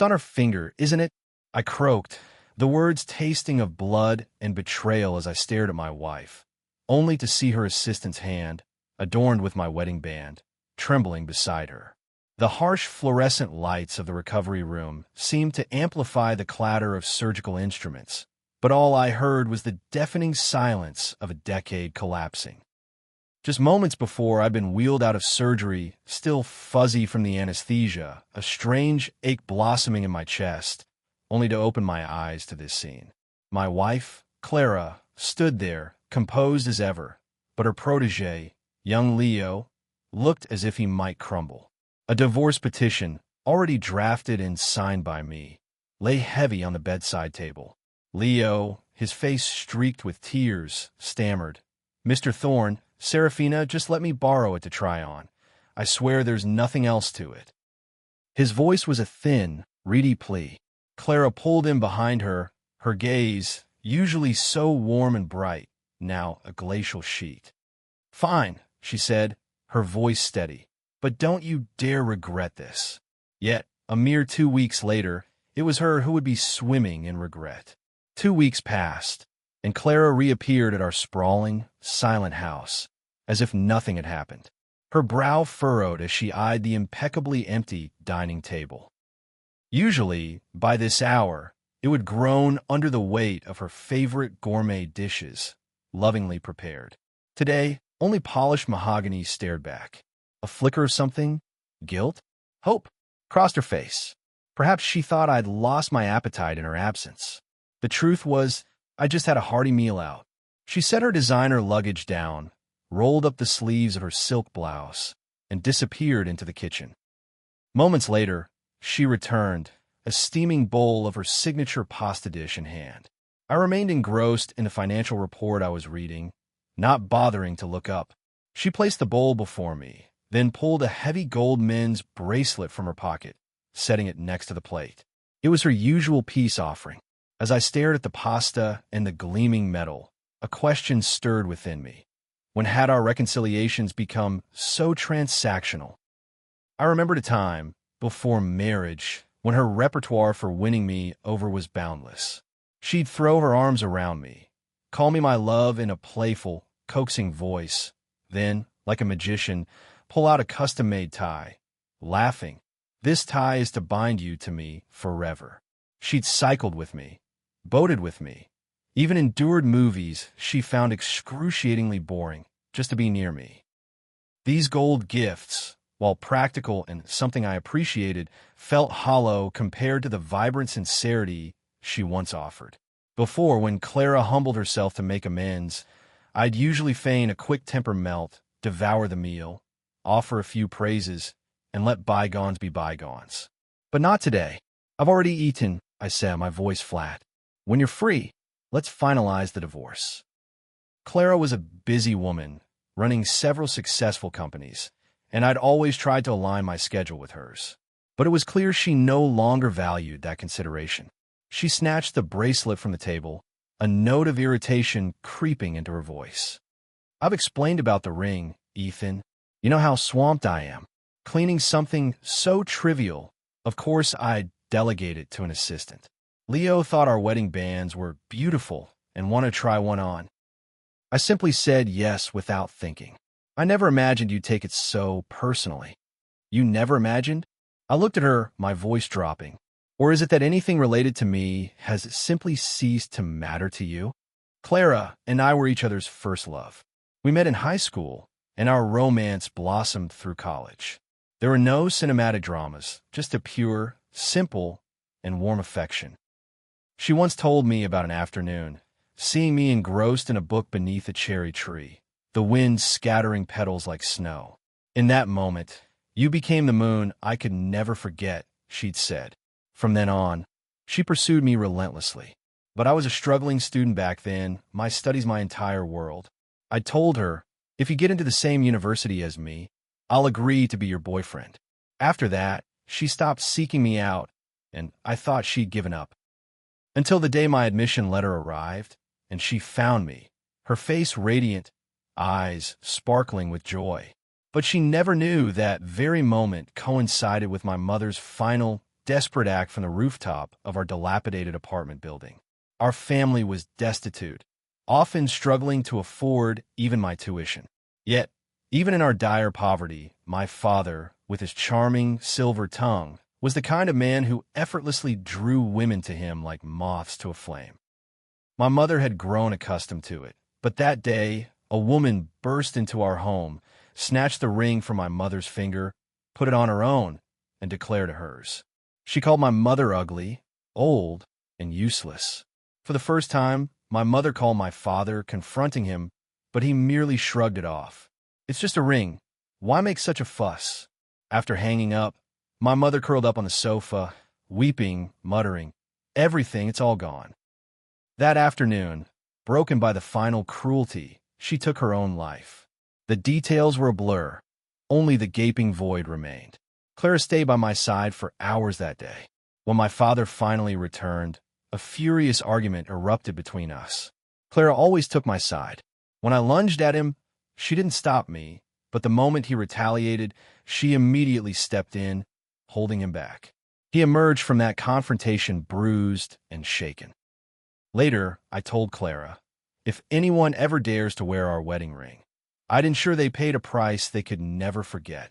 It's on her finger, isn't it? I croaked, the words tasting of blood and betrayal as I stared at my wife, only to see her assistant's hand, adorned with my wedding band, trembling beside her. The harsh fluorescent lights of the recovery room seemed to amplify the clatter of surgical instruments, but all I heard was the deafening silence of a decade collapsing. Just moments before, I'd been wheeled out of surgery, still fuzzy from the anesthesia, a strange ache blossoming in my chest, only to open my eyes to this scene. My wife, Clara, stood there, composed as ever, but her protégé, young Leo, looked as if he might crumble. A divorce petition, already drafted and signed by me, lay heavy on the bedside table. Leo, his face streaked with tears, stammered, "Mr. Thorne, Serafina, just let me borrow it to try on. I swear there's nothing else to it." His voice was a thin, reedy plea. Clara pulled in behind her, her gaze, usually so warm and bright, now a glacial sheet. "Fine," she said, her voice steady, "but don't you dare regret this." Yet, a mere 2 weeks later, it was her who would be swimming in regret. 2 weeks passed, and Clara reappeared at our sprawling, silent house, as if nothing had happened. Her brow furrowed as she eyed the impeccably empty dining table. Usually, by this hour, it would groan under the weight of her favorite gourmet dishes, lovingly prepared. Today, only polished mahogany stared back. A flicker of something? Guilt? Hope? Crossed her face. Perhaps she thought I'd lost my appetite in her absence. The truth was, I just had a hearty meal out. She set her designer luggage down, rolled up the sleeves of her silk blouse, and disappeared into the kitchen. Moments later, she returned, a steaming bowl of her signature pasta dish in hand. I remained engrossed in the financial report I was reading, not bothering to look up. She placed the bowl before me, then pulled a heavy gold men's bracelet from her pocket, setting it next to the plate. It was her usual peace offering. As I stared at the pasta and the gleaming metal, a question stirred within me. When had our reconciliations become so transactional? I remembered a time, before marriage, when her repertoire for winning me over was boundless. She'd throw her arms around me, call me my love in a playful, coaxing voice, then, like a magician, pull out a custom-made tie, laughing, "This tie is to bind you to me forever." She'd cycled with me, boated with me, even endured movies she found excruciatingly boring just to be near me. These gold gifts, while practical and something I appreciated, felt hollow compared to the vibrant sincerity she once offered. Before, when Clara humbled herself to make amends, I'd usually feign a quick temper melt, devour the meal, offer a few praises, and let bygones be bygones. But not today. "I've already eaten," I said, my voice flat. "When you're free, let's finalize the divorce." Clara was a busy woman, running several successful companies, and I'd always tried to align my schedule with hers. But it was clear she no longer valued that consideration. She snatched the bracelet from the table, a note of irritation creeping into her voice. "I've explained about the ring, Ethan. You know how swamped I am. Cleaning something so trivial, of course I'd delegate it to an assistant. Leo thought our wedding bands were beautiful and wanted to try one on. I simply said yes without thinking. I never imagined you'd take it so personally." "You never imagined?" I looked at her, my voice dropping. "Or is it that anything related to me has simply ceased to matter to you?" Clara and I were each other's first love. We met in high school, and our romance blossomed through college. There were no cinematic dramas, just a pure, simple, and warm affection. She once told me about an afternoon, seeing me engrossed in a book beneath a cherry tree, the wind scattering petals like snow. "In that moment, you became the moon I could never forget," she'd said. From then on, she pursued me relentlessly. But I was a struggling student back then, my studies my entire world. I told her, "If you get into the same university as me, I'll agree to be your boyfriend." After that, she stopped seeking me out, and I thought she'd given up. Until the day my admission letter arrived, and she found me, her face radiant, eyes sparkling with joy. But she never knew that very moment coincided with my mother's final, desperate act from the rooftop of our dilapidated apartment building. Our family was destitute, often struggling to afford even my tuition. Yet, even in our dire poverty, my father, with his charming silver tongue, was the kind of man who effortlessly drew women to him like moths to a flame. My mother had grown accustomed to it, but that day, a woman burst into our home, snatched the ring from my mother's finger, put it on her own, and declared it hers. She called my mother ugly, old, and useless. For the first time, my mother called my father, confronting him, but he merely shrugged it off. "It's just a ring. Why make such a fuss?" After hanging up, my mother curled up on the sofa, weeping, muttering, "Everything, it's all gone." That afternoon, broken by the final cruelty, she took her own life. The details were a blur. Only the gaping void remained. Clara stayed by my side for hours that day. When my father finally returned, a furious argument erupted between us. Clara always took my side. When I lunged at him, she didn't stop me, but the moment he retaliated, she immediately stepped in, holding him back. He emerged from that confrontation bruised and shaken. Later, I told Clara, "If anyone ever dares to wear our wedding ring, I'd ensure they paid a price they could never forget."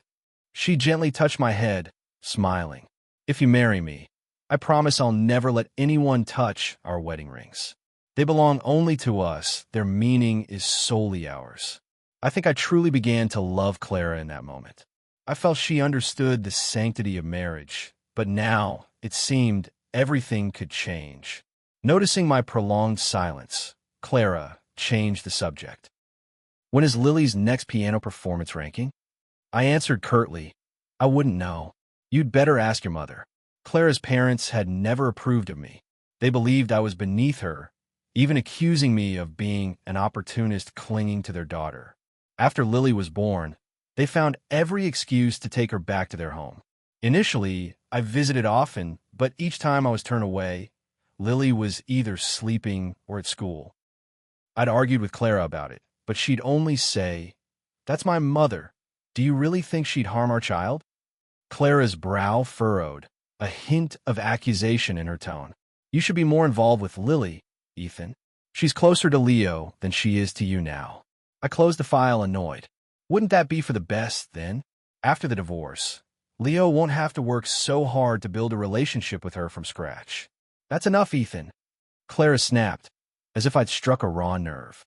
She gently touched my head, smiling. "If you marry me, I promise I'll never let anyone touch our wedding rings. They belong only to us. Their meaning is solely ours." I think I truly began to love Clara in that moment. I felt she understood the sanctity of marriage, but now, it seemed, everything could change. Noticing my prolonged silence, Clara changed the subject. "When is Lily's next piano performance ranking?" I answered curtly, "I wouldn't know. You'd better ask your mother." Clara's parents had never approved of me. They believed I was beneath her, even accusing me of being an opportunist clinging to their daughter. After Lily was born, they found every excuse to take her back to their home. Initially, I visited often, but each time I was turned away, Lily was either sleeping or at school. I'd argued with Clara about it, but she'd only say, "That's my mother. Do you really think she'd harm our child?" Clara's brow furrowed, a hint of accusation in her tone. "You should be more involved with Lily, Ethan. She's closer to Leo than she is to you now." I closed the file, annoyed. Wouldn't that be for the best, then? After the divorce, Leo won't have to work so hard to build a relationship with her from scratch. "That's enough, Ethan." Clara snapped, as if I'd struck a raw nerve.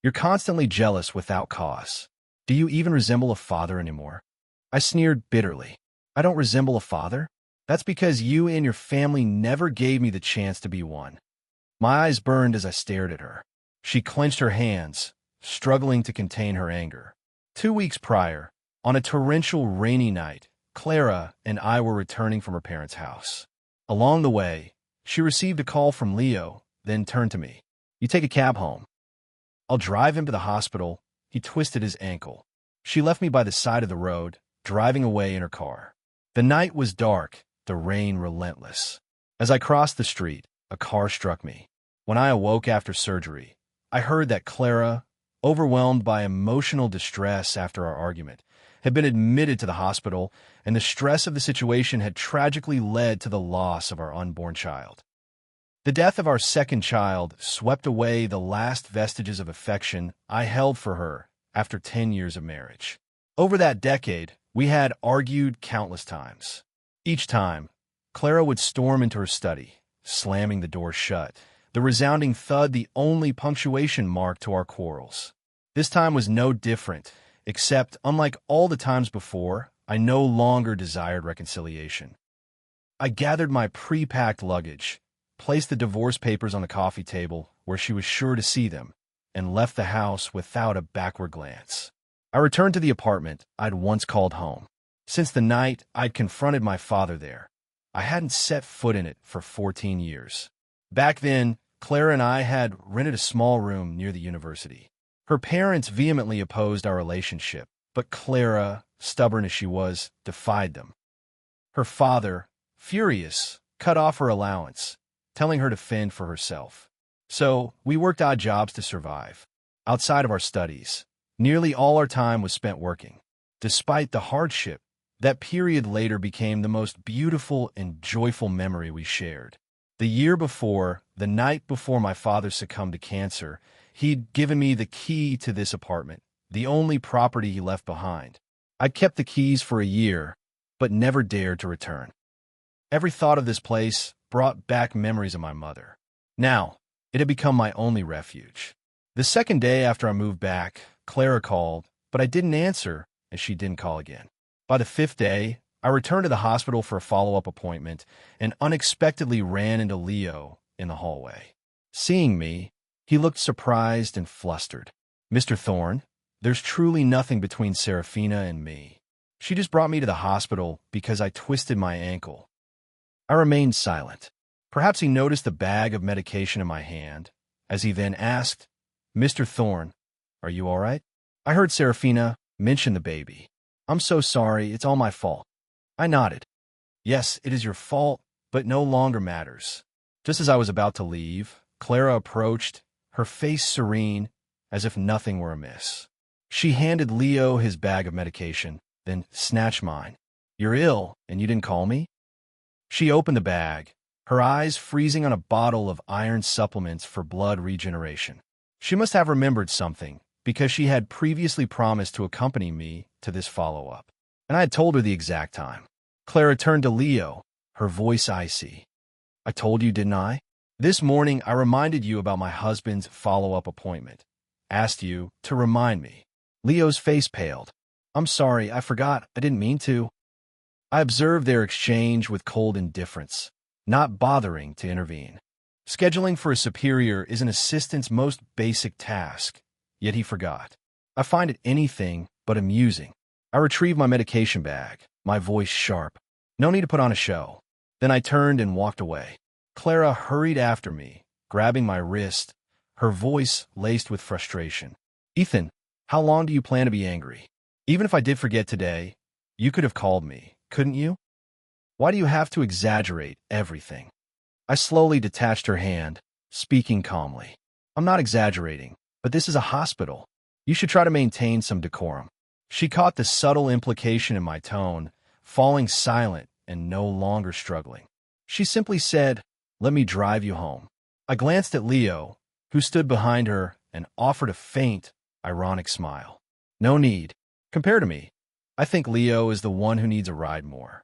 "You're constantly jealous without cause. Do you even resemble a father anymore?" I sneered bitterly. "I don't resemble a father? That's because you and your family never gave me the chance to be one." My eyes burned as I stared at her. She clenched her hands, struggling to contain her anger. 2 weeks prior, on a torrential rainy night, Clara and I were returning from her parents' house. Along the way, she received a call from Leo, then turned to me. "You take a cab home. I'll drive him to the hospital. He twisted his ankle." She left me by the side of the road, driving away in her car. The night was dark, the rain relentless. As I crossed the street, a car struck me. When I awoke after surgery, I heard that Clara, overwhelmed by emotional distress after our argument, had been admitted to the hospital, and the stress of the situation had tragically led to the loss of our unborn child. The death of our second child swept away the last vestiges of affection I held for her after 10 years of marriage. Over that decade, we had argued countless times. Each time, Clara would storm into her study, slamming the door shut, the resounding thud the only punctuation mark to our quarrels. This time was no different, except, unlike all the times before, I no longer desired reconciliation. I gathered my pre-packed luggage, placed the divorce papers on the coffee table where she was sure to see them, and left the house without a backward glance. I returned to the apartment I'd once called home. Since the night I'd confronted my father there, I hadn't set foot in it for 14 years. Back then, Clara and I had rented a small room near the university. Her parents vehemently opposed our relationship, but Clara, stubborn as she was, defied them. Her father, furious, cut off her allowance, telling her to fend for herself. So, we worked odd jobs to survive. Outside of our studies, nearly all our time was spent working. Despite the hardship, That period later became the most beautiful and joyful memory we shared. The year before, the night before my father succumbed to cancer, he'd given me the key to this apartment, the only property he left behind. I'd kept the keys for a year, but never dared to return. Every thought of this place brought back memories of my mother. Now, it had become my only refuge. The second day after I moved back, Clara called, but I didn't answer, and she didn't call again. By the fifth day, I returned to the hospital for a follow-up appointment and unexpectedly ran into Leo in the hallway. Seeing me, he looked surprised and flustered. "Mr. Thorne, there's truly nothing between Serafina and me. She just brought me to the hospital because I twisted my ankle." I remained silent. Perhaps he noticed the bag of medication in my hand, as he then asked, "Mr. Thorne, are you all right?" I heard Serafina mention the baby. "I'm so sorry, it's all my fault." I nodded. "Yes, it is your fault, but no longer matters." Just as I was about to leave, Clara approached, her face serene, as if nothing were amiss. She handed Leo his bag of medication, then snatched mine. "You're ill, and you didn't call me?" She opened the bag, her eyes freezing on a bottle of iron supplements for blood regeneration. She must have remembered something, because she had previously promised to accompany me to this follow-up, and I had told her the exact time. Clara turned to Leo, her voice icy. "I told you, didn't I? This morning I reminded you about my husband's follow-up appointment. Asked you to remind me." Leo's face paled. "I'm sorry, I forgot. I didn't mean to." I observed their exchange with cold indifference, not bothering to intervene. Scheduling for a superior is an assistant's most basic task, yet he forgot. I find it anything but amusing. I retrieved my medication bag, my voice sharp. No need to put on a show. Then I turned and walked away. Clara hurried after me, grabbing my wrist, her voice laced with frustration. "Ethan, how long do you plan to be angry? Even if I did forget today, you could have called me, couldn't you? Why do you have to exaggerate everything?" I slowly detached her hand, speaking calmly. "I'm not exaggerating, but this is a hospital. You should try to maintain some decorum." She caught the subtle implication in my tone, falling silent and no longer struggling. She simply said, "Let me drive you home." I glanced at Leo, who stood behind her, and offered a faint, ironic smile. "No need. Compare to me. I think Leo is the one who needs a ride more."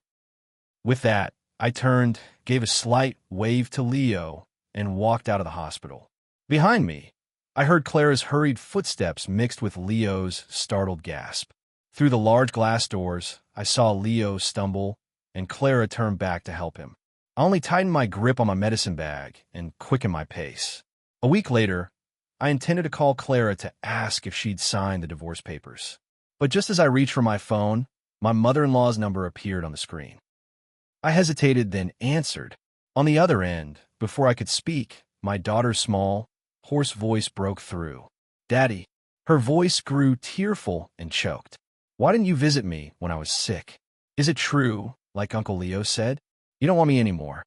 With that, I turned, gave a slight wave to Leo, and walked out of the hospital. Behind me, I heard Clara's hurried footsteps mixed with Leo's startled gasp. Through the large glass doors, I saw Leo stumble, and Clara turn back to help him. I only tightened my grip on my medicine bag and quickened my pace. A week later, I intended to call Clara to ask if she'd signed the divorce papers. But just as I reached for my phone, my mother-in-law's number appeared on the screen. I hesitated, then answered. On the other end, before I could speak, my daughter's small, hoarse voice broke through. "Daddy." Her voice grew tearful and choked. "Why didn't you visit me when I was sick? Is it true, like Uncle Leo said? You don't want me anymore?"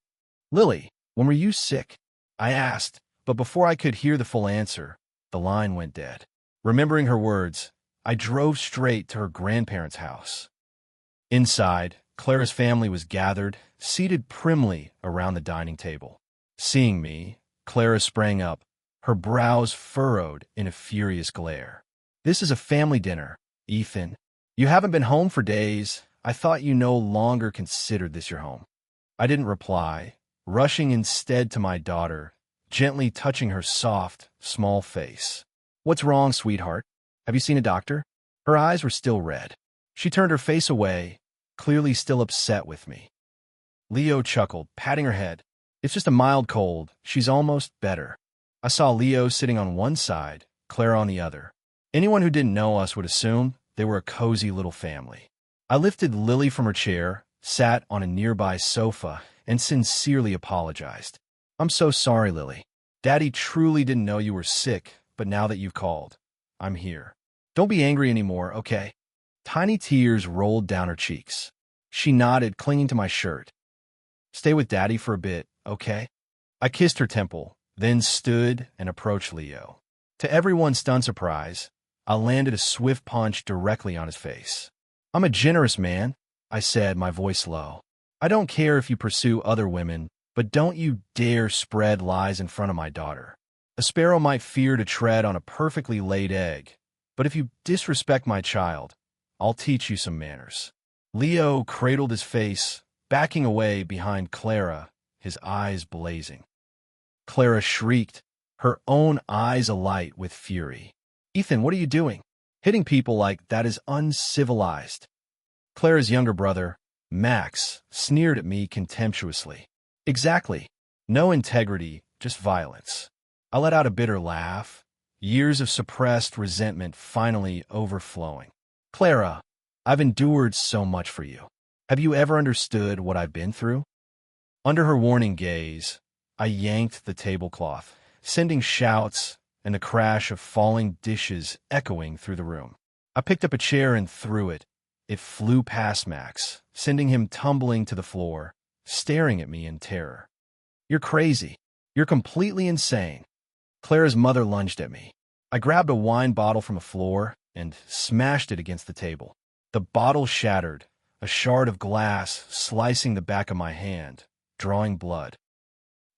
"Lily, when were you sick?" I asked, but before I could hear the full answer, the line went dead. Remembering her words, I drove straight to her grandparents' house. Inside, Clara's family was gathered, seated primly around the dining table. Seeing me, Clara sprang up, her brows furrowed in a furious glare. "This is a family dinner, Ethan. You haven't been home for days. I thought you no longer considered this your home." I didn't reply, rushing instead to my daughter, gently touching her soft, small face. "What's wrong, sweetheart? Have you seen a doctor?" Her eyes were still red. She turned her face away, clearly still upset with me. Leo chuckled, patting her head. "It's just a mild cold. She's almost better." I saw Leo sitting on one side, Clara on the other. Anyone who didn't know us would assume they were a cozy little family. I lifted Lily from her chair, sat on a nearby sofa, and sincerely apologized. "I'm so sorry, Lily. Daddy truly didn't know you were sick, but now that you've called, I'm here. Don't be angry anymore, okay?" Tiny tears rolled down her cheeks. She nodded, clinging to my shirt. "Stay with Daddy for a bit, okay?" I kissed her temple, then stood and approached Leo. To everyone's stunned surprise, I landed a swift punch directly on his face. "I'm a generous man. I said, my voice low. I don't care if you pursue other women, but don't you dare spread lies in front of my daughter. A sparrow might fear to tread on a perfectly laid egg, but if you disrespect my child, I'll teach you some manners. Leo cradled his face, backing away behind Clara, his eyes blazing. Clara shrieked, her own eyes alight with fury. Ethan, what are you doing? Hitting people like that is uncivilized. Clara's younger brother, Max, sneered at me contemptuously. Exactly. No integrity, just violence. I let out a bitter laugh, years of suppressed resentment finally overflowing. Clara, I've endured so much for you. Have you ever understood what I've been through? Under her warning gaze, I yanked the tablecloth, sending shouts and the crash of falling dishes echoing through the room. I picked up a chair and threw it. It flew past Max, sending him tumbling to the floor, staring at me in terror. You're crazy. You're completely insane. Clara's mother lunged at me. I grabbed a wine bottle from the floor and smashed it against the table. The bottle shattered, a shard of glass slicing the back of my hand, drawing blood.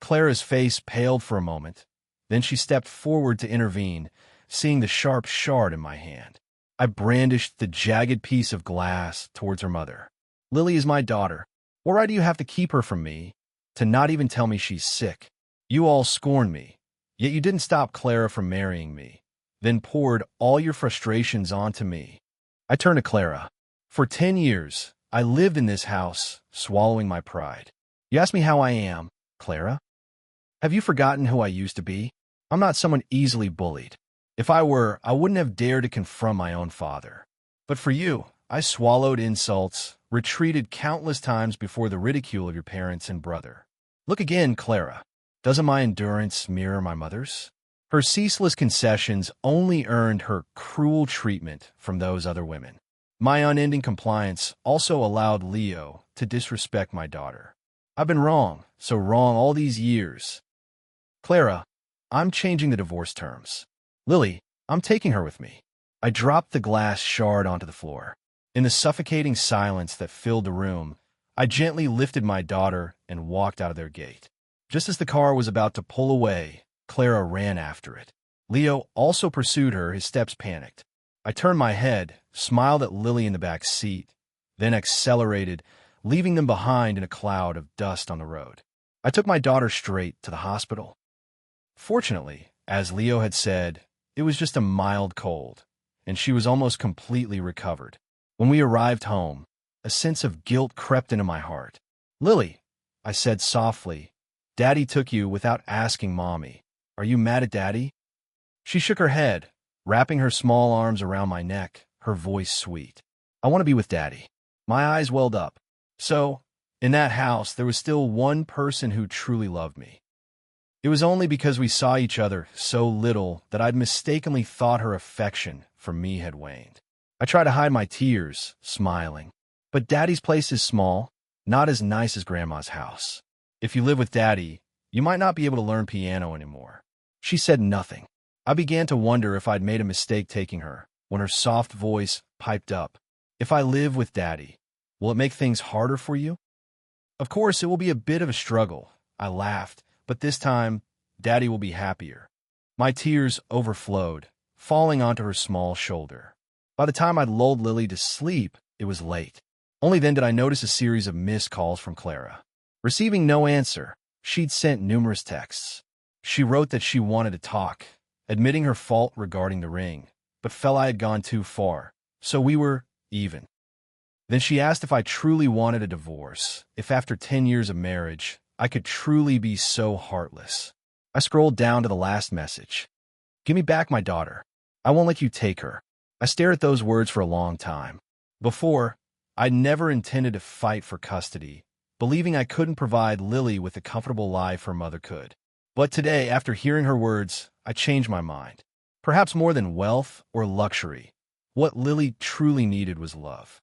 Clara's face paled for a moment. Then she stepped forward to intervene, seeing the sharp shard in my hand. I brandished the jagged piece of glass towards her mother. Lily is my daughter. What right do you have to keep her from me, to not even tell me she's sick? You all scorned me, yet you didn't stop Clara from marrying me, then poured all your frustrations onto me. I turned to Clara. For 10 years, I lived in this house, swallowing my pride. You ask me how I am, Clara? Have you forgotten who I used to be? I'm not someone easily bullied. If I were, I wouldn't have dared to confront my own father. But for you, I swallowed insults, retreated countless times before the ridicule of your parents and brother. Look again, Clara. Doesn't my endurance mirror my mother's? Her ceaseless concessions only earned her cruel treatment from those other women. My unending compliance also allowed Leo to disrespect my daughter. I've been wrong, so wrong all these years. Clara, I'm changing the divorce terms. Lily, I'm taking her with me. I dropped the glass shard onto the floor. In the suffocating silence that filled the room, I gently lifted my daughter and walked out of their gate. Just as the car was about to pull away, Clara ran after it. Leo also pursued her, his steps panicked. I turned my head, smiled at Lily in the back seat, then accelerated, leaving them behind in a cloud of dust on the road. I took my daughter straight to the hospital. Fortunately, as Leo had said, it was just a mild cold, and she was almost completely recovered. When we arrived home, a sense of guilt crept into my heart. Lily, I said softly, Daddy took you without asking Mommy. Are you mad at Daddy? She shook her head, wrapping her small arms around my neck, her voice sweet. I want to be with Daddy. My eyes welled up. So, in that house, there was still one person who truly loved me. It was only because we saw each other so little that I'd mistakenly thought her affection for me had waned. I tried to hide my tears, smiling. But Daddy's place is small, not as nice as Grandma's house. If you live with Daddy, you might not be able to learn piano anymore. She said nothing. I began to wonder if I'd made a mistake taking her, when her soft voice piped up. If I live with Daddy, will it make things harder for you? Of course, it will be a bit of a struggle. I laughed, but this time, Daddy will be happier. My tears overflowed, falling onto her small shoulder. By the time I'd lulled Lily to sleep, it was late. Only then did I notice a series of missed calls from Clara. Receiving no answer, she'd sent numerous texts. She wrote that she wanted to talk, admitting her fault regarding the ring, but felt I had gone too far, so we were even. Then she asked if I truly wanted a divorce, if after 10 years of marriage, I could truly be so heartless. I scrolled down to the last message. Give me back my daughter. I won't let you take her. I stared at those words for a long time. Before, I'd never intended to fight for custody, believing I couldn't provide Lily with the comfortable life her mother could. But today, after hearing her words, I changed my mind. Perhaps more than wealth or luxury, what Lily truly needed was love.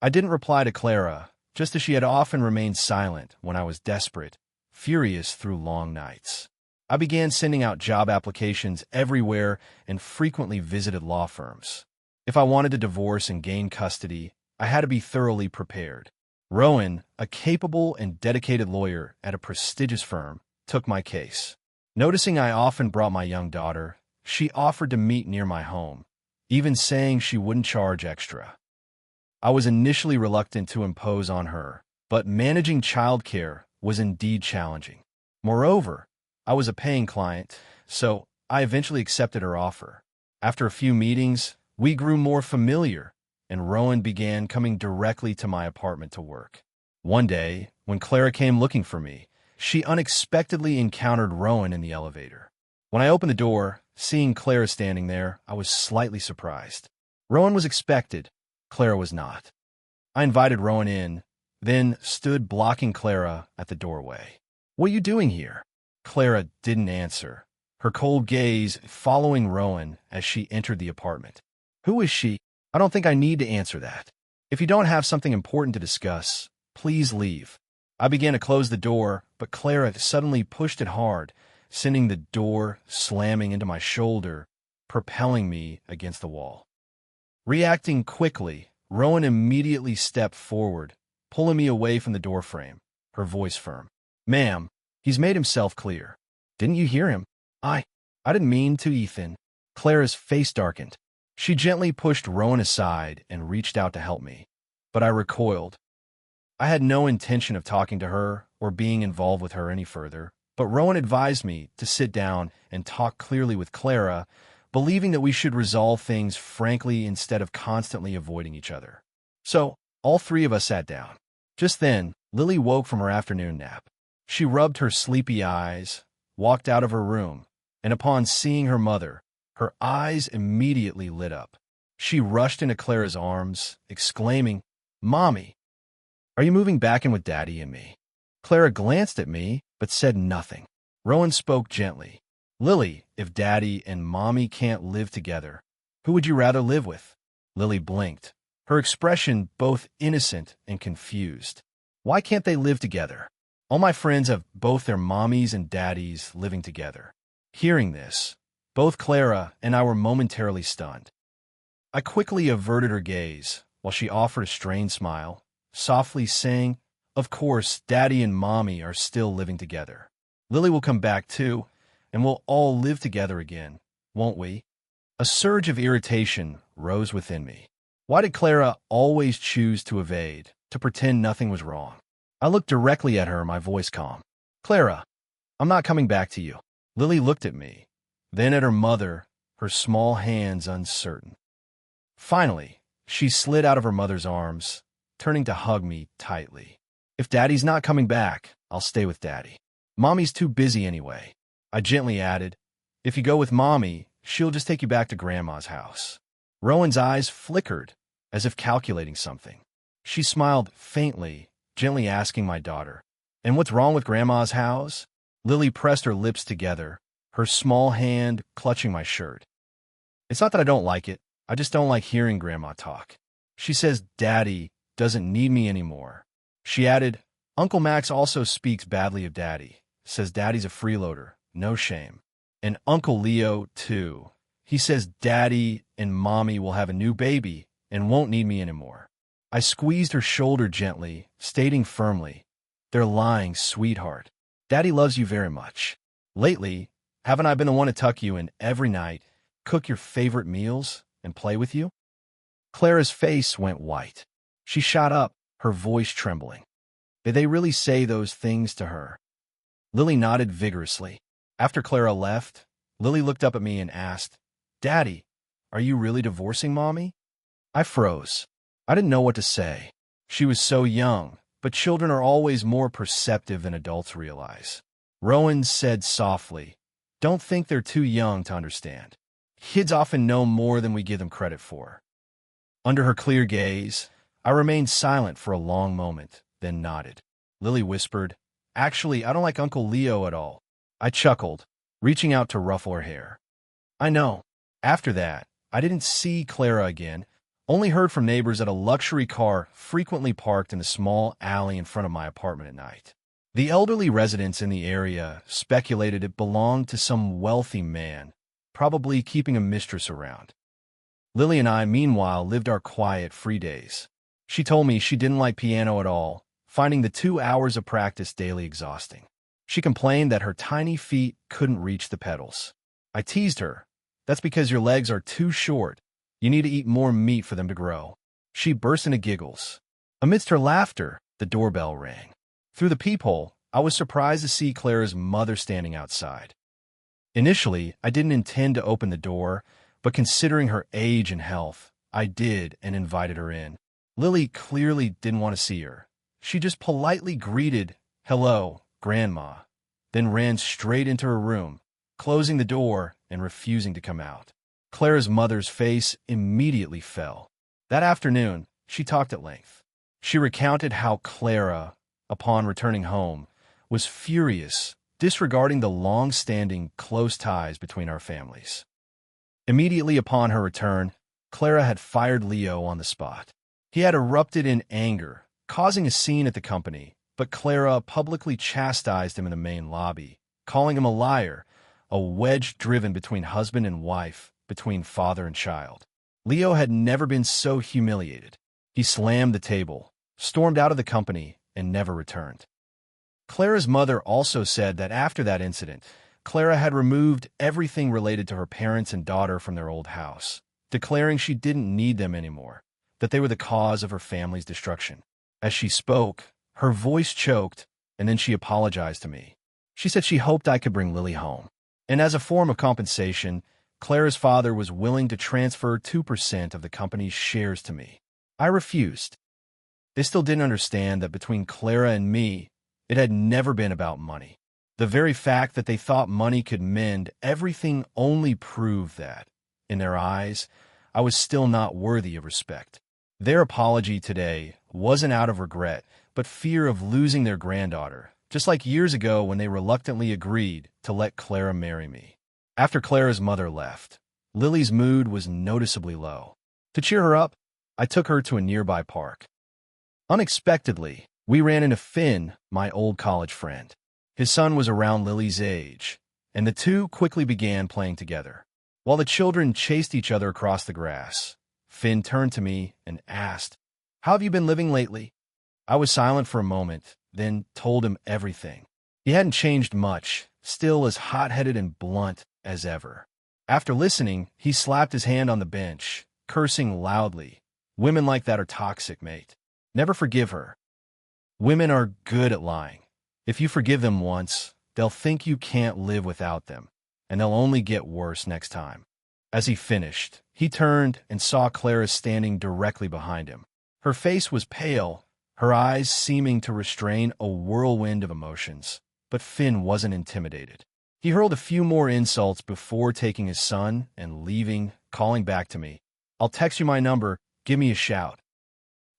I didn't reply to Clara, just as she had often remained silent when I was desperate, furious through long nights. I began sending out job applications everywhere and frequently visited law firms. If I wanted to divorce and gain custody, I had to be thoroughly prepared. Rowan, a capable and dedicated lawyer at a prestigious firm, took my case. Noticing I often brought my young daughter, she offered to meet near my home, even saying she wouldn't charge extra. I was initially reluctant to impose on her, but managing childcare was indeed challenging. Moreover, I was a paying client, so I eventually accepted her offer. After a few meetings, we grew more familiar, and Rowan began coming directly to my apartment to work. One day, when Clara came looking for me, she unexpectedly encountered Rowan in the elevator. When I opened the door, seeing Clara standing there, I was slightly surprised. Rowan was expected, Clara was not. I invited Rowan in, then stood blocking Clara at the doorway. "What are you doing here?" Clara didn't answer, her cold gaze following Rowan as she entered the apartment. "Who is she?" "I don't think I need to answer that. If you don't have something important to discuss, please leave." I began to close the door, but Clara suddenly pushed it hard, sending the door slamming into my shoulder, propelling me against the wall. Reacting quickly, Rowan immediately stepped forward, pulling me away from the doorframe, her voice firm. "Ma'am, he's made himself clear. Didn't you hear him?" I didn't mean to, Ethan." Clara's face darkened. She gently pushed Rowan aside and reached out to help me, but I recoiled. I had no intention of talking to her or being involved with her any further, but Rowan advised me to sit down and talk clearly with Clara, believing that we should resolve things frankly instead of constantly avoiding each other. So, all three of us sat down. Just then, Lily woke from her afternoon nap. She rubbed her sleepy eyes, walked out of her room, and upon seeing her mother, her eyes immediately lit up. She rushed into Clara's arms, exclaiming, "Mommy, are you moving back in with Daddy and me?" Clara glanced at me, but said nothing. Rowan spoke gently. "Lily, if Daddy and Mommy can't live together, who would you rather live with?" Lily blinked, her expression both innocent and confused. "Why can't they live together? All my friends have both their mommies and daddies living together." Hearing this, both Clara and I were momentarily stunned. I quickly averted her gaze, while she offered a strained smile, softly saying, "Of course, Daddy and Mommy are still living together. Lily will come back too, and we'll all live together again, won't we?" A surge of irritation rose within me. Why did Clara always choose to evade, to pretend nothing was wrong? I looked directly at her, my voice calm. "Clara, I'm not coming back to you." Lily looked at me, then at her mother, her small hands uncertain. Finally, she slid out of her mother's arms, turning to hug me tightly. "If Daddy's not coming back, I'll stay with Daddy. Mommy's too busy anyway." I gently added, "If you go with Mommy, she'll just take you back to Grandma's house." Rowan's eyes flickered, as if calculating something. She smiled faintly, gently asking my daughter, "And what's wrong with Grandma's house?" Lily pressed her lips together, her small hand clutching my shirt. "It's not that I don't like it. I just don't like hearing Grandma talk. She says Daddy doesn't need me anymore." She added, "Uncle Max also speaks badly of Daddy, says Daddy's a freeloader, no shame. And Uncle Leo, too. He says Daddy and Mommy will have a new baby and won't need me anymore." I squeezed her shoulder gently, stating firmly, "They're lying, sweetheart. Daddy loves you very much. Lately, haven't I been the one to tuck you in every night, cook your favorite meals, and play with you?" Clara's face went white. She shot up, her voice trembling. Did they really say those things to her? Lily nodded vigorously. After Clara left, Lily looked up at me and asked, "Daddy, are you really divorcing Mommy?" I froze. I didn't know what to say. She was so young, but children are always more perceptive than adults realize. Rowan said softly, "Don't think they're too young to understand. Kids often know more than we give them credit for." Under her clear gaze, I remained silent for a long moment, then nodded. Lily whispered, "Actually, I don't like Uncle Leo at all." I chuckled, reaching out to ruffle her hair. "I know." After that, I didn't see Clara again, only heard from neighbors that a luxury car frequently parked in the small alley in front of my apartment at night. The elderly residents in the area speculated it belonged to some wealthy man, probably keeping a mistress around. Lily and I, meanwhile, lived our quiet, free days. She told me she didn't like piano at all, finding the 2 hours of practice daily exhausting. She complained that her tiny feet couldn't reach the pedals. I teased her. That's because your legs are too short. You need to eat more meat for them to grow. She burst into giggles. Amidst her laughter, the doorbell rang. Through the peephole, I was surprised to see Clara's mother standing outside. Initially, I didn't intend to open the door, but considering her age and health, I did and invited her in. Lily clearly didn't want to see her. She just politely greeted, "Hello, Grandma," then ran straight into her room, closing the door and refusing to come out. Clara's mother's face immediately fell. That afternoon, she talked at length. She recounted how Clara, upon returning home, was furious, disregarding the long-standing close ties between our families. Immediately upon her return, Clara had fired Leo on the spot. He had erupted in anger, causing a scene at the company, but Clara publicly chastised him in the main lobby, calling him a liar, a wedge driven between husband and wife, between father and child. Leo had never been so humiliated. He slammed the table, stormed out of the company, and never returned. Clara's mother also said that after that incident, Clara had removed everything related to her parents and daughter from their old house, declaring she didn't need them anymore, that they were the cause of her family's destruction. As she spoke, her voice choked, and then she apologized to me. She said she hoped I could bring Lily home. And as a form of compensation, Clara's father was willing to transfer 2% of the company's shares to me. I refused. They still didn't understand that between Clara and me, it had never been about money. The very fact that they thought money could mend everything only proved that, in their eyes, I was still not worthy of respect. Their apology today wasn't out of regret, but fear of losing their granddaughter, just like years ago when they reluctantly agreed to let Clara marry me. After Clara's mother left, Lily's mood was noticeably low. To cheer her up, I took her to a nearby park. Unexpectedly, we ran into Finn, my old college friend. His son was around Lily's age, and the two quickly began playing together. While the children chased each other across the grass, Finn turned to me and asked, "How have you been living lately?" I was silent for a moment, then told him everything. He hadn't changed much, still as hot-headed and blunt as ever. After listening, he slapped his hand on the bench, cursing loudly. "Women like that are toxic, mate. Never forgive her. Women are good at lying. If you forgive them once, they'll think you can't live without them, and they'll only get worse next time." As he finished, he turned and saw Clara standing directly behind him. Her face was pale, her eyes seeming to restrain a whirlwind of emotions, but Finn wasn't intimidated. He hurled a few more insults before taking his son and leaving, calling back to me, "I'll text you my number, give me a shout."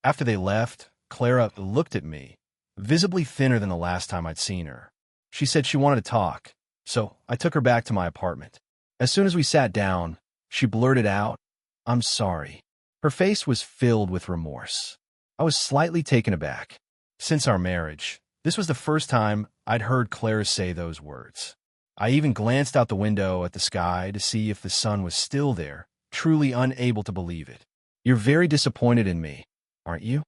After they left, Clara looked at me, visibly thinner than the last time I'd seen her. She said she wanted to talk, so I took her back to my apartment. As soon as we sat down, she blurted out, "I'm sorry." Her face was filled with remorse. I was slightly taken aback. Since our marriage, this was the first time I'd heard Clara say those words. I even glanced out the window at the sky to see if the sun was still there, truly unable to believe it. "You're very disappointed in me, aren't you?"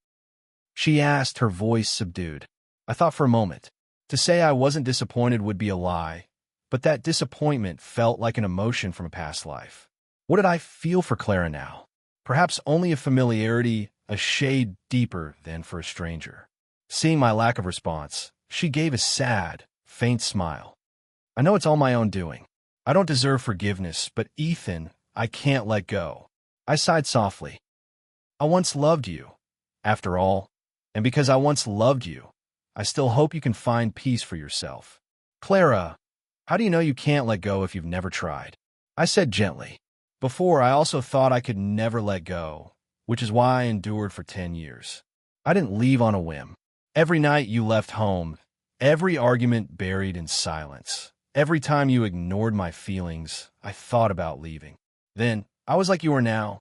she asked, her voice subdued. I thought for a moment. To say I wasn't disappointed would be a lie, but that disappointment felt like an emotion from a past life. What did I feel for Clara now? Perhaps only a familiarity a shade deeper than for a stranger. Seeing my lack of response, she gave a sad, faint smile. "I know it's all my own doing. I don't deserve forgiveness, but Ethan, I can't let go." I sighed softly. "I once loved you, after all, and because I once loved you, I still hope you can find peace for yourself." "Clara, how do you know you can't let go if you've never tried?" I said gently. "Before, I also thought I could never let go, which is why I endured for 10 years. I didn't leave on a whim. Every night you left home, every argument buried in silence, every time you ignored my feelings, I thought about leaving. Then, I was like you are now,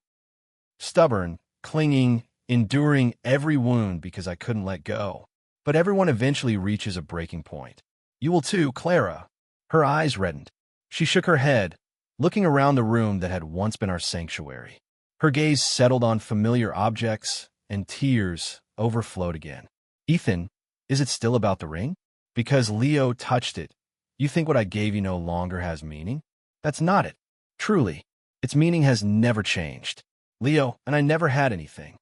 stubborn, clinging, enduring every wound because I couldn't let go. But everyone eventually reaches a breaking point. You will too, Clara." Her eyes reddened. She shook her head, looking around the room that had once been our sanctuary. Her gaze settled on familiar objects, and tears overflowed again. Ethan, is it still about the ring? Because Leo touched it, you think what I gave you no longer has meaning? That's not it. Truly, its meaning has never changed. Leo, and I never had anything.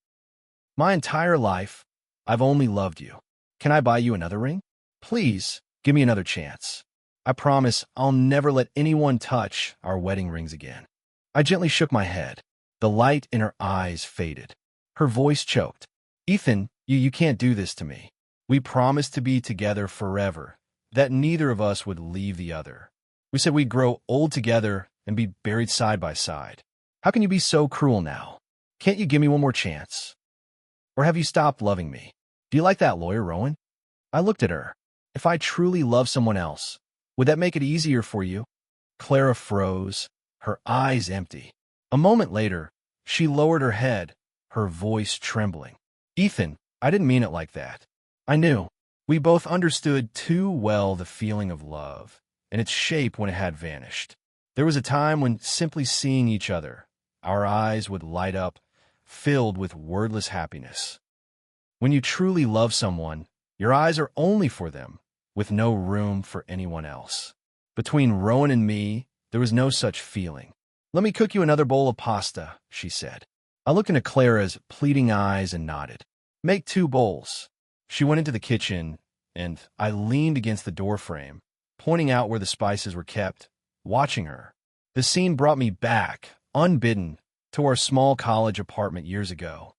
My entire life, I've only loved you. Can I buy you another ring? Please, give me another chance. I promise I'll never let anyone touch our wedding rings again. I gently shook my head. The light in her eyes faded. Her voice choked. Ethan, you can't do this to me. We promised to be together forever, that neither of us would leave the other. We said we'd grow old together and be buried side by side. How can you be so cruel now? Can't you give me one more chance? Or have you stopped loving me? Do you like that lawyer, Rowan? I looked at her. If I truly love someone else, would that make it easier for you? Clara froze, her eyes empty. A moment later, she lowered her head, her voice trembling. Ethan, I didn't mean it like that. I knew. We both understood too well the feeling of love, and its shape when it had vanished. There was a time when simply seeing each other, our eyes would light up, filled with wordless happiness. When you truly love someone, your eyes are only for them, with no room for anyone else. Between Rowan and me, there was no such feeling. Let me cook you another bowl of pasta, she said. I looked into Clara's pleading eyes and nodded. Make 2 bowls. She went into the kitchen, and I leaned against the doorframe, pointing out where the spices were kept, watching her. The scene brought me back, unbidden, to our small college apartment years ago.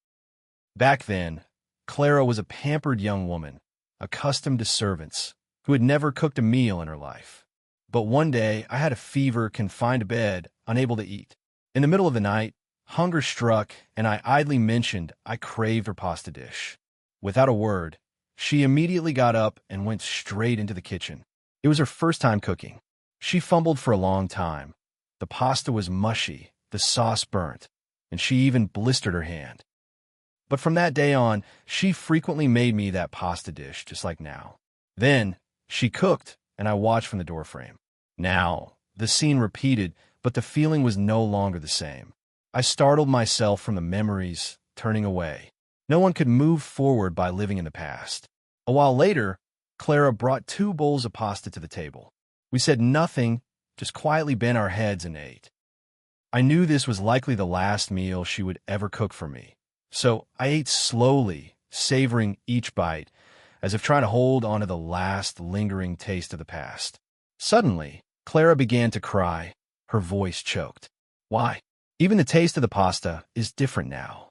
Back then, Clara was a pampered young woman, accustomed to servants, who had never cooked a meal in her life. But one day, I had a fever, confined to bed, unable to eat. In the middle of the night, hunger struck, and I idly mentioned I craved her pasta dish. Without a word, she immediately got up and went straight into the kitchen. It was her first time cooking. She fumbled for a long time. The pasta was mushy, the sauce burnt, and she even blistered her hand. But from that day on, she frequently made me that pasta dish, just like now. Then, she cooked, and I watched from the doorframe. Now, the scene repeated, but the feeling was no longer the same. I startled myself from the memories, turning away. No one could move forward by living in the past. A while later, Clara brought 2 bowls of pasta to the table. We said nothing, just quietly bent our heads and ate. I knew this was likely the last meal she would ever cook for me. So I ate slowly, savoring each bite, as if trying to hold on to the last lingering taste of the past. Suddenly, Clara began to cry. Her voice choked. Why? Even the taste of the pasta is different now.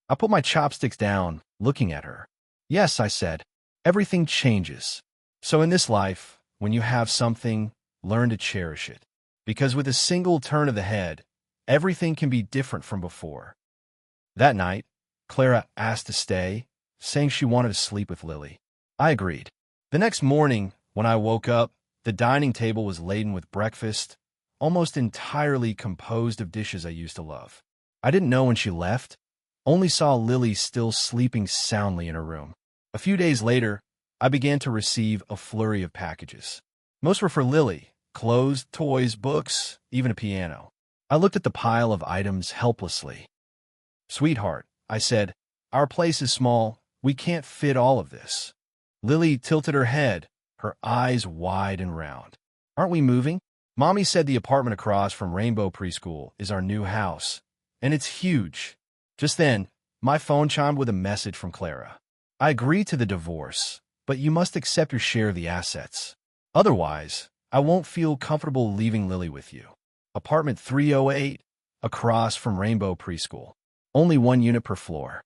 I put my chopsticks down, looking at her. Yes, I said, everything changes. So in this life, when you have something, learn to cherish it. Because with a single turn of the head, everything can be different from before. That night, Clara asked to stay, saying she wanted to sleep with Lily. I agreed. The next morning, when I woke up, the dining table was laden with breakfast, almost entirely composed of dishes I used to love. I didn't know when she left, only saw Lily still sleeping soundly in her room. A few days later, I began to receive a flurry of packages. Most were for Lily, clothes, toys, books, even a piano. I looked at the pile of items helplessly. Sweetheart, I said, our place is small. We can't fit all of this. Lily tilted her head, her eyes wide and round. Aren't we moving? Mommy said the apartment across from Rainbow Preschool is our new house, and it's huge. Just then, my phone chimed with a message from Clara. I agreed to the divorce, but you must accept your share of the assets. Otherwise, I won't feel comfortable leaving Lily with you. Apartment 308, across from Rainbow Preschool. Only 1 unit per floor.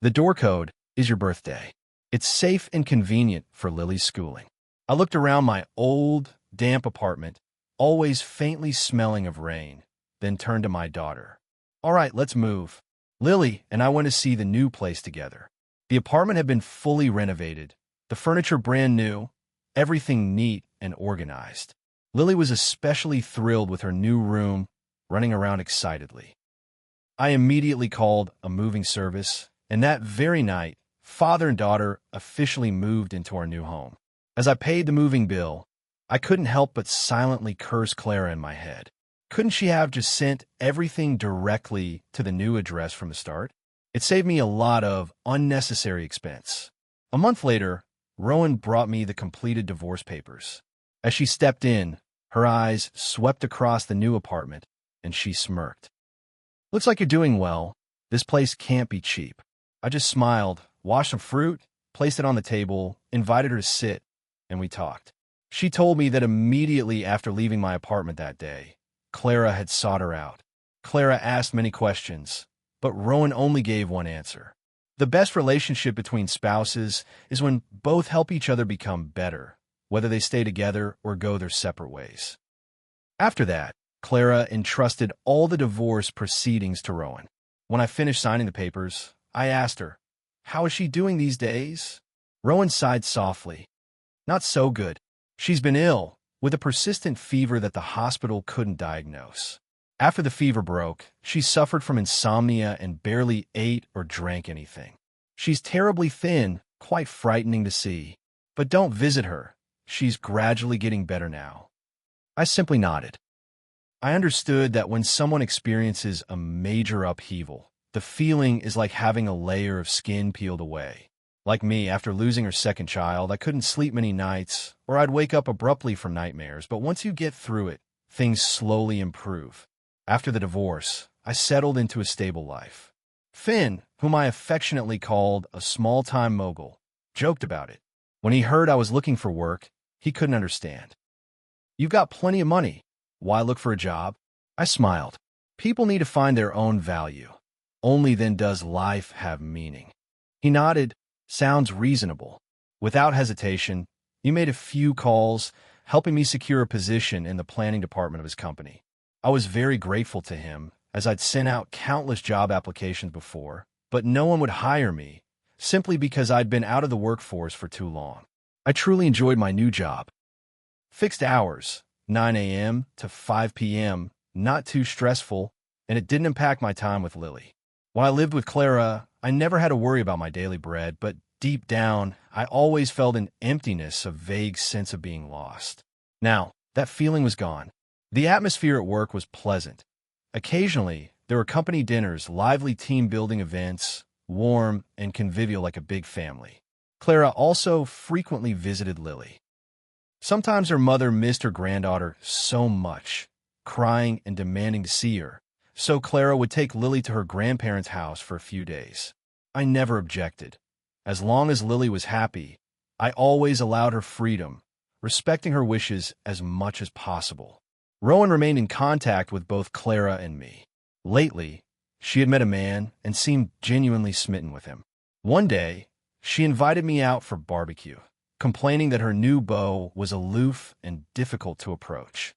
The door code is your birthday. It's safe and convenient for Lily's schooling. I looked around my old, damp apartment, always faintly smelling of rain, then turned to my daughter. All right, let's move. Lily and I went to see the new place together. The apartment had been fully renovated, the furniture brand new, everything neat and organized. Lily was especially thrilled with her new room, running around excitedly. I immediately called a moving service, and that very night, father and daughter officially moved into our new home. As I paid the moving bill, I couldn't help but silently curse Clara in my head. Couldn't she have just sent everything directly to the new address from the start? It saved me a lot of unnecessary expense. A month later, Rowan brought me the completed divorce papers. As she stepped in, her eyes swept across the new apartment, and she smirked. "Looks like you're doing well. This place can't be cheap." I just smiled, washed some fruit, placed it on the table, invited her to sit, and we talked. She told me that immediately after leaving my apartment that day, Clara had sought her out. Clara asked many questions, but Rowan only gave one answer. The best relationship between spouses is when both help each other become better, whether they stay together or go their separate ways. After that, Clara entrusted all the divorce proceedings to Rowan. When I finished signing the papers, I asked her, "How is she doing these days?" Rowan sighed softly. "Not so good. She's been ill, with a persistent fever that the hospital couldn't diagnose. After the fever broke, she suffered from insomnia and barely ate or drank anything. She's terribly thin, quite frightening to see. But don't visit her. She's gradually getting better now." I simply nodded. I understood that when someone experiences a major upheaval, the feeling is like having a layer of skin peeled away. Like me, after losing her second child, I couldn't sleep many nights, or I'd wake up abruptly from nightmares, but once you get through it, things slowly improve. After the divorce, I settled into a stable life. Finn, whom I affectionately called a small-time mogul, joked about it. When he heard I was looking for work, he couldn't understand. "You've got plenty of money. Why look for a job?" I smiled. People need to find their own value. Only then does life have meaning. He nodded. "Sounds reasonable." Without hesitation, he made a few calls, helping me secure a position in the planning department of his company. I was very grateful to him, as I'd sent out countless job applications before, but no one would hire me, simply because I'd been out of the workforce for too long. I truly enjoyed my new job. Fixed hours, 9 a.m. to 5 p.m., not too stressful, and it didn't impact my time with Lily. While I lived with Clara, I never had to worry about my daily bread, but deep down, I always felt an emptiness, a vague sense of being lost. Now, that feeling was gone. The atmosphere at work was pleasant. Occasionally, there were company dinners, lively team-building events, warm and convivial like a big family. Clara also frequently visited Lily. Sometimes her mother missed her granddaughter so much, crying and demanding to see her, so Clara would take Lily to her grandparents' house for a few days. I never objected. As long as Lily was happy, I always allowed her freedom, respecting her wishes as much as possible. Rowan remained in contact with both Clara and me. Lately, she had met a man and seemed genuinely smitten with him. One day, she invited me out for barbecue, complaining that her new beau was aloof and difficult to approach.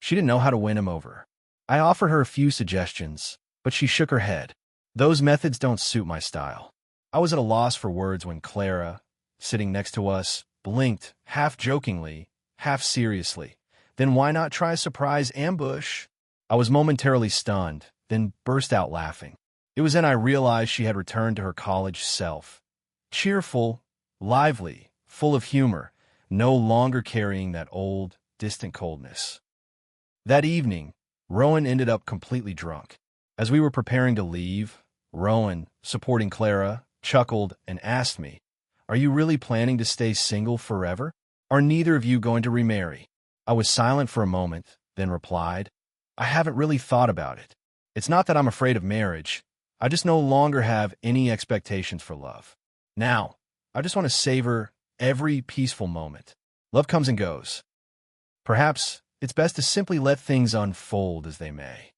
She didn't know how to win him over. I offered her a few suggestions, but she shook her head. "Those methods don't suit my style." I was at a loss for words when Clara, sitting next to us, blinked, half jokingly, half seriously. "Then why not try a surprise ambush?" I was momentarily stunned, then burst out laughing. It was then I realized she had returned to her college self. Cheerful, lively, full of humor, no longer carrying that old, distant coldness. That evening, Rowan ended up completely drunk. As we were preparing to leave, Rowan, supporting Clara, chuckled and asked me, "Are you really planning to stay single forever? Are neither of you going to remarry?" I was silent for a moment, then replied, "I haven't really thought about it. It's not that I'm afraid of marriage. I just no longer have any expectations for love. Now, I just want to savor every peaceful moment. Love comes and goes. Perhaps it's best to simply let things unfold as they may."